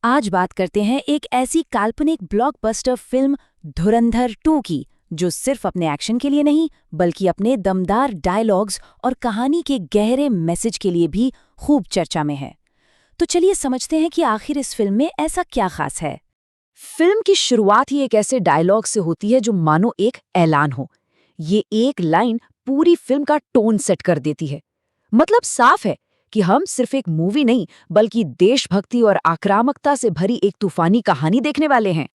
आज बात करते हैं एक ऐसी काल्पनिक ब्लॉकबस्टर फिल्म धुरंधर 2 की, जो सिर्फ अपने एक्शन के लिए नहीं बल्कि अपने दमदार डायलॉग्स और कहानी के गहरे मैसेज के लिए भी खूब चर्चा में है। तो चलिए समझते हैं कि आखिर इस फिल्म में ऐसा क्या खास है। फिल्म की शुरुआत ही एक ऐसे डायलॉग से होती है जो मानो एक ऐलान हो। ये एक लाइन पूरी फिल्म का टोन सेट कर देती है। मतलब साफ है कि हम सिर्फ एक मूवी नहीं बल्कि देशभक्ति और आक्रामकता से भरी एक तूफानी कहानी देखने वाले हैं।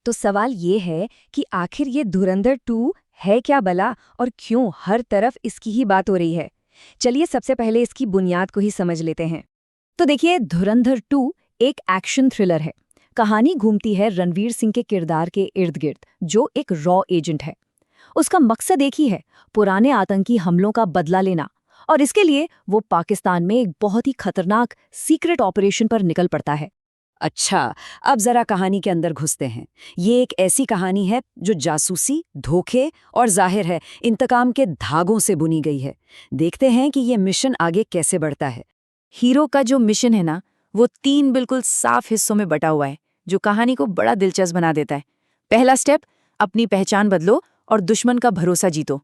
तो सवाल ये है कि आखिर ये धुरंधर 2 है क्या भला और क्यों हर तरफ इसकी ही बात हो रही है। चलिए सबसे पहले इसकी बुनियाद को ही समझ लेते हैं। तो देखिए, धुरंधर 2 एक एक्शन थ्रिलर है। कहानी घूमती है रणवीर सिंह के किरदार के इर्द गिर्द, जो एक रॉ एजेंट है। उसका मकसद एक ही है, पुराने आतंकी हमलों का बदला लेना। और इसके लिए वो पाकिस्तान में एक बहुत ही खतरनाक सीक्रेट ऑपरेशन पर निकल पड़ता है। अच्छा, अब जरा कहानी के अंदर घुसते हैं। ये एक ऐसी कहानी है जो जासूसी, धोखे और जाहिर है इंतकाम के धागों से बुनी गई है। देखते हैं कि ये मिशन आगे कैसे बढ़ता है। हीरो का जो मिशन है ना, वो 3 बिल्कुल साफ हिस्सों में बटा हुआ है, जो कहानी को बड़ा दिलचस्प बना देता है। पहला स्टेप, अपनी पहचान बदलो और दुश्मन का भरोसा जीतो।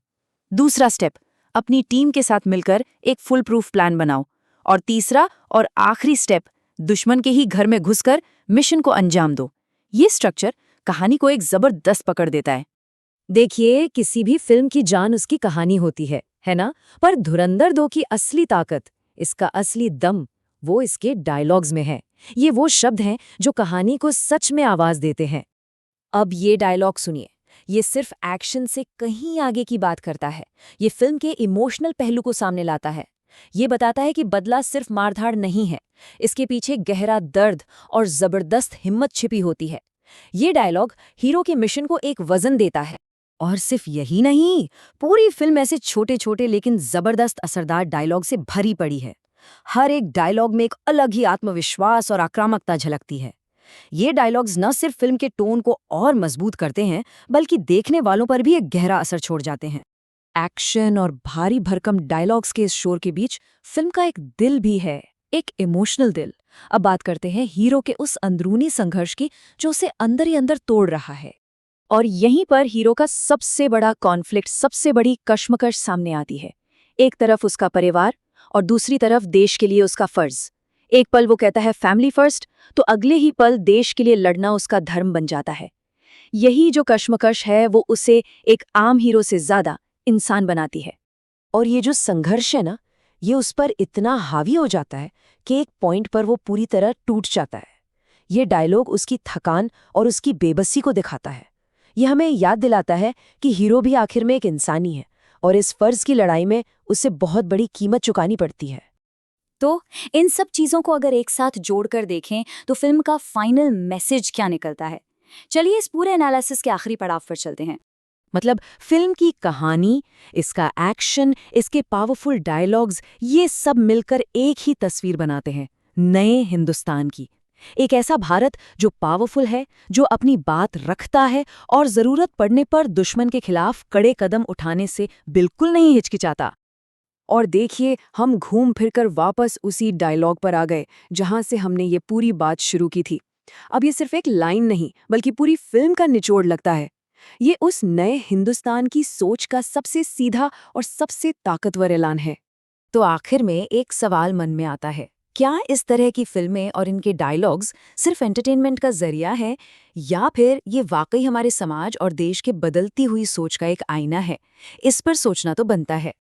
दूसरा स्टेप, अपनी टीम के साथ मिलकर एक फुल प्रूफ प्लान बनाओ। और तीसरा और आखिरी स्टेप, दुश्मन के ही घर में घुसकर मिशन को अंजाम दो। ये स्ट्रक्चर कहानी को एक जबरदस्त पकड़ देता है। देखिए, किसी भी फिल्म की जान उसकी कहानी होती है ना? पर धुरंधर 2 की असली ताकत, इसका असली दम, वो इसके डायलॉग्स में है। ये वो शब्द हैं जो कहानी को सच में आवाज देते हैं। अब ये डायलॉग सुनिए। ये सिर्फ एक्शन से कहीं आगे की बात करता है। ये फिल्म के इमोशनल पहलू को सामने लाता है। ये बताता है कि बदला सिर्फ मारधाड़ नहीं है, इसके पीछे गहरा दर्द और जबरदस्त हिम्मत छिपी होती है। ये डायलॉग हीरो के मिशन को एक वजन देता है। और सिर्फ यही नहीं, पूरी फिल्म ऐसे छोटे छोटे लेकिन जबरदस्त असरदार डायलॉग से भरी पड़ी है। हर एक डायलॉग में एक अलग ही आत्मविश्वास और आक्रामकता झलकती है। ये डायलॉग्स न सिर्फ फिल्म के टोन को और मजबूत करते हैं, बल्कि देखने वालों पर भी एक गहरा असर छोड़ जाते हैं। एक्शन और भारी भरकम डायलॉग्स के इस शोर के बीच फिल्म का एक दिल भी है, एक इमोशनल दिल। अब बात करते हैं हीरो के उस अंदरूनी संघर्ष की, जो उसे अंदर ही अंदर तोड़ रहा है। और यहीं पर हीरो का सबसे बड़ा कॉन्फ्लिक्ट, सबसे बड़ी कश्मकश सामने आती है। एक तरफ उसका परिवार और दूसरी तरफ देश के लिए उसका फर्ज। एक पल वो कहता है फैमिली फर्स्ट, तो अगले ही पल देश के लिए लड़ना उसका धर्म बन जाता है। यही जो कश्मकश है, वो उसे एक आम हीरो से ज्यादा इंसान बनाती है। और ये जो संघर्ष है ना, ये उस पर इतना हावी हो जाता है कि एक पॉइंट पर वो पूरी तरह टूट जाता है। ये डायलॉग उसकी थकान और उसकी बेबसी को दिखाता है। ये हमें याद दिलाता है कि हीरो भी आखिर में एक इंसानी है, और इस फर्ज की लड़ाई में उसे बहुत बड़ी कीमत चुकानी पड़ती है। तो इन सब चीजों को अगर एक साथ जोड़कर देखें तो फिल्म का फाइनल मैसेज क्या निकलता है। चलिए इस पूरे एनालिसिस के आखिरी पड़ाव पर चलते हैं। मतलब फिल्म की कहानी, इसका एक्शन, इसके पावरफुल डायलॉग्स, ये सब मिलकर एक ही तस्वीर बनाते हैं नए हिंदुस्तान की। एक ऐसा भारत जो पावरफुल है, जो अपनी बात रखता है और जरूरत पड़ने पर दुश्मन के खिलाफ कड़े कदम उठाने से बिल्कुल नहीं हिचकिचाता। और देखिए, हम घूम फिरकर वापस उसी डायलॉग पर आ गए जहां से हमने ये पूरी बात शुरू की थी। अब ये सिर्फ एक लाइन नहीं बल्कि पूरी फिल्म का निचोड़ लगता है। ये उस नए हिंदुस्तान की सोच का सबसे सीधा और सबसे ताकतवर ऐलान है। तो आखिर में एक सवाल मन में आता है, क्या इस तरह की फिल्में और इनके डायलॉग्स सिर्फ एंटरटेनमेंट का जरिया है, या फिर ये वाकई हमारे समाज और देश के बदलती हुई सोच का एक आईना है? इस पर सोचना तो बनता है।